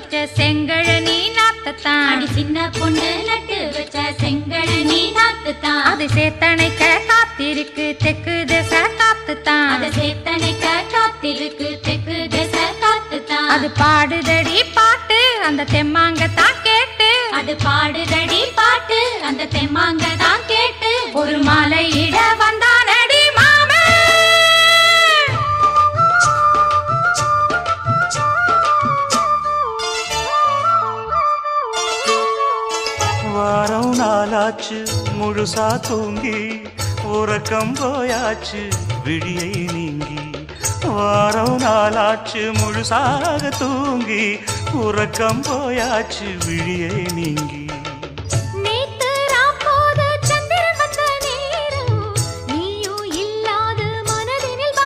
வச்ச செங்கழனி நாத்தத்தான். அடி சின்ன பொண்ணு நட்டு வச்ச செங்கழனி நாத்துத்தான். அது சேத்தனைக்க காத்திருக்கு தெற்கு திசை காத்துத்தான். அது சேத்தனைக்க காத்திருக்கு தெற்கு திசை காத்துத்தான். அது பாடுதடி பாட்டு அந்த தெம்மாங்கத்தான் கேட்டு. அது பாடுதடி பாட்டு அந்த தெம்மாங்கதான் கேட்டு. ஒரு மாலை இட வந்தானடி மாமே. வாரம் நாளாச்சு முழுசா தூங்கி உறக்கம் போயாச்சு விழியை நீங்கி. வாரம் நாளாச்சு முழுசாக தூங்கி உறக்கம் போயாச்சு விழியை நீங்கி.